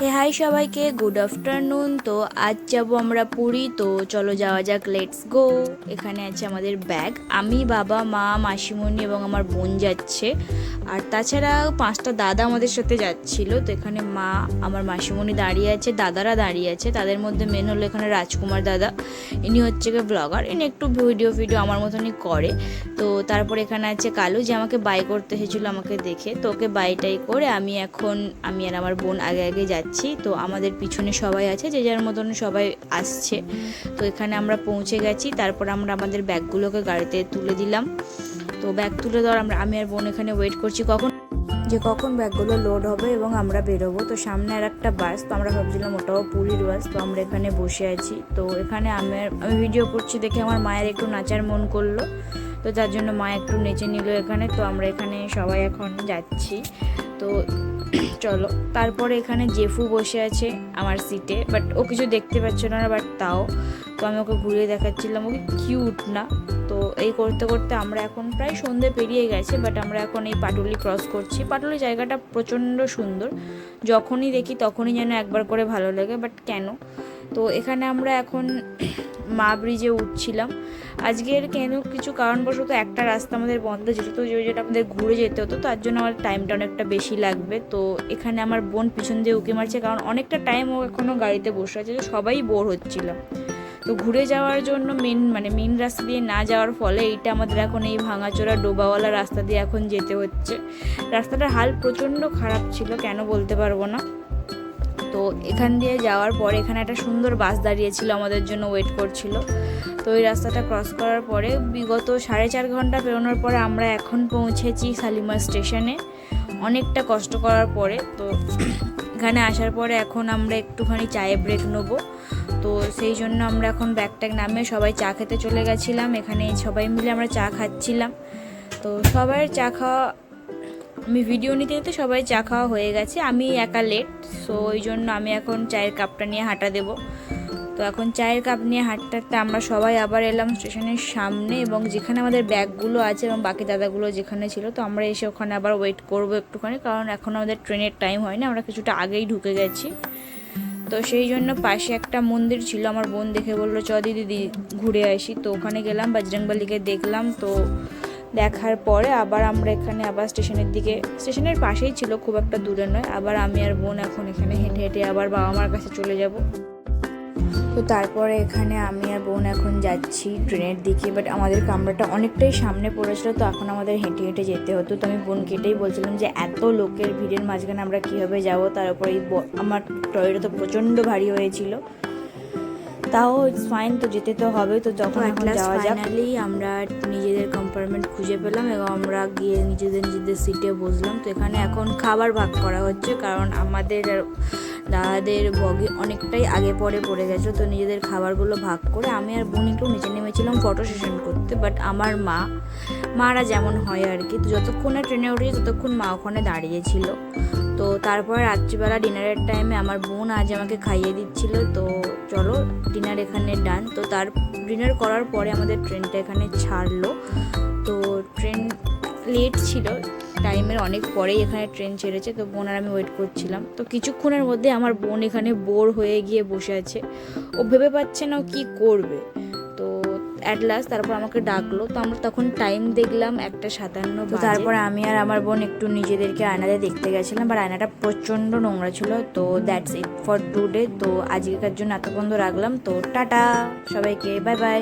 হে high সবাইকে, good afternoon. তো আজ যাবো আমরা পুরী, তো চলো যাওয়া যাক, লেটস গো। এখানে আছে আমাদের ব্যাগ, আমি, বাবা, মা, মাসিমণি এবং আমার বোন যাচ্ছে। আর তাছাড়া 5টা দাদা আমাদের সাথে যাচ্ছিল। তো এখানে মা, আমার মাসিমণি দাঁড়িয়ে আছে, দাদারা দাঁড়িয়ে আছে। তাদের মধ্যে মেন হলো এখানে রাজকুমার দাদা, ইনি হচ্ছে গিয়ে ব্লগার, ইনি একটু ভিডিও আমার মতনই করে। তো তারপর এখানে আছে কালু, যে আমাকে বাই করতে এসেছিলো আমাকে দেখে, তো ওকে বাইটাই করে আমি আর আমার বোন আগে আগে যাচ্ছি। তো আমাদের পিছনে সবাই আছে, যে যার মতন সবাই আসছে। তো এখানে আমরা পৌঁছে গেছি। তারপর আমরা আমাদের ব্যাগগুলোকে গাড়িতে তুলে দিলাম। তো ব্যাগ তুলে দেওয়ার আমি আর বোন এখানে ওয়েট করছি কখন ব্যাগগুলো লোড হবে এবং আমরা বেরোবো। তো সামনে আর একটা বাস, তো আমরা ভাবছিলাম ওটাও পুরীর বাস। তো আমরা এখানে বসে আছি। তো এখানে আমি ভিডিও করছি দেখে আমার মায়ের একটু নাচার মন করলো, তো তার জন্য মা একটু নেচে নিল এখানে। তো আমরা এখানে সবাই এখন যাচ্ছি। তো চলো। তারপরে এখানে জেফু বসে আছে আমার সিটে, বাট ও কিছু দেখতে পাচ্ছ না, বাট তাও তো আমি ওকে ঘুরিয়ে দেখাচ্ছিলাম, ওকে কিউট না। তো এই করতে করতে আমরা এখন প্রায় সন্ধে পেরিয়ে গেছে, বাট আমরা এখন এই পাটুলি ক্রস করছি। পাটুলি জায়গাটা প্রচণ্ড সুন্দর, যখনই দেখি তখনই যেন একবার করে ভালো লাগে, বাট কেন। তো এখানে আমরা এখন মা ব্রিজে উঠছিলাম। আজকের কেন কিছু কারণবশত একটা রাস্তা আমাদের বন্ধ ছিল, তো যেটা আমাদের ঘুরে যেতে হতো, তার জন্য আমার টাইমটা অনেকটা বেশি লাগবে। তো এখানে আমার বোন পিছন দিয়ে উঁকি মারছে, কারণ অনেকটা টাইম ও এখনও গাড়িতে বসে আছে, তো সবাই বোর হচ্ছিলাম। তো ঘুরে যাওয়ার জন্য মেন রাস্তা দিয়ে না যাওয়ার ফলে এইটা আমাদের এখন এই ভাঙাচোরা ডোবাওয়ালা রাস্তা দিয়ে এখন যেতে হচ্ছে। রাস্তাটার হাল প্রচণ্ড খারাপ ছিল, কেন বলতে পারবো না। তো এখান দিয়ে যাওয়ার পরে এখানে একটা সুন্দর বাস দাঁড়িয়েছিল, আমাদের জন্য ওয়েট করছিল। তো এই রাস্তাটা ক্রস করার পরে বিগত 4.5 ঘন্টা পেরোনোর পরে আমরা এখন পৌঁছেছি শালিমার স্টেশনে, অনেকটা কষ্ট করার পরে। তো এখানে আসার পরে এখন আমরা একটুখানি চায়ে ব্রেক নেবো। তো সেই জন্য আমরা এখন ব্যাগ ট্যাগ নামিয়ে সবাই চা খেতে চলে গেছিলাম। এখানে সবাই মিলে আমরা চা খাচ্ছিলাম। তো সবার চা খাওয়া, আমি ভিডিও নিতে নিতে সবাই চা খাওয়া হয়ে গেছে, আমি একা লেট। সো ওই জন্য আমি এখন চায়ের কাপটা নিয়ে হাঁটা দেবো। তো এখন চায়ের কাপ নিয়ে হাঁটতে হাঁটতে আমরা সবাই আবার এলাম স্টেশনের সামনে, এবং যেখানে আমাদের ব্যাগগুলো আছে এবং বাকি দাদাগুলো যেখানে ছিল, তো আমরা এসে ওখানে আবার ওয়েট করবো একটুখানি, কারণ এখন আমাদের ট্রেনের টাইম হয়নি, আমরা কিছুটা আগেই ঢুকে গেছি। তো সেই জন্য পাশে একটা মন্দির ছিল, আমার বোন দেখে বললো চ দিদি ঘুরে আসি। তো ওখানে গেলাম, বজরংবলীকে দেখলাম। তো দেখার পরে আবার আমরা এখানে আবার স্টেশনের পাশেই ছিল, খুব একটা দূরে নয়। আবার আমি আর বোন এখন এখানে হেঁটে হেঁটে আবার বাবা মার কাছে চলে যাব। তো তারপরে এখানে আমি আর বোন এখন যাচ্ছি ট্রেনের দিকে, বাট আমাদের কামরাটা অনেকটাই সামনে পড়েছিল, তো এখন আমাদের হেঁটে হেঁটে যেতে হতো। তো আমি বোনকে এটাই বলছিলাম যে এত লোকের ভিড়ের মাঝখানে আমরা কীভাবে যাবো। তার উপরে আমার টয়লেটটা তো প্রচণ্ড ভারী হয়েছিল, তাও ইটস ফাইন, তো যেতে তো হবে। তো যখন এখন যাওয়া যাক, ফাইনালি আমরা নিজেদের কম্পার্টমেন্ট খুঁজে পেলাম এবং আমরা গিয়ে নিজেদের সিটে বসলাম। তো এখানে এখন খাবার ভাগ করা হচ্ছে, কারণ আমাদের দাদাদের বগি অনেকটাই আগে পড়ে গেছে। তো নিজেদের খাবারগুলো ভাগ করে আমি আর বোন একটু নিচে নেমেছিলাম ফটো সেশন করতে, বাট আমার মারা যেমন হয় আর কি। তো যতক্ষণে ট্রেনে উঠেছি ততক্ষণ মা ওখানে দাঁড়িয়েছিল। তো তারপরে রাত্রিবেলা ডিনারের টাইমে আমার বোন আজ আমাকে খাইয়ে দিচ্ছিল। তো চলো, ডিনার এখানে ডান। তো তার ডিনার করার পরে আমাদের ট্রেনটা এখানে ছাড়লো। তো ট্রেন লেট ছিল, টাইমের অনেক পরেই এখানে ট্রেন ছেড়েছে। তো বোন আর আমি ওয়েট করছিলাম। তো কিছুক্ষণের মধ্যে আমার বোন এখানে বোর হয়ে গিয়ে বসে আছে, ও ভেবে পাচ্ছে না ও কী করবে। তো অ্যাট লাস্ট তারপর আমাকে ডাকলো। তো আমরা তখন টাইম দেখলাম 1:57। তো তারপরে আমি আর আমার বোন একটু নিজেদেরকে আয়নাতে দেখতে গেছিলাম, আর আয়নাটা প্রচণ্ড নোংরা ছিল। তো দ্যাটস ইট ফর টুডে। তো আজকের জন্য এতক্ষণ রাখলাম। তো টাটা সবাইকে, বাই বাই।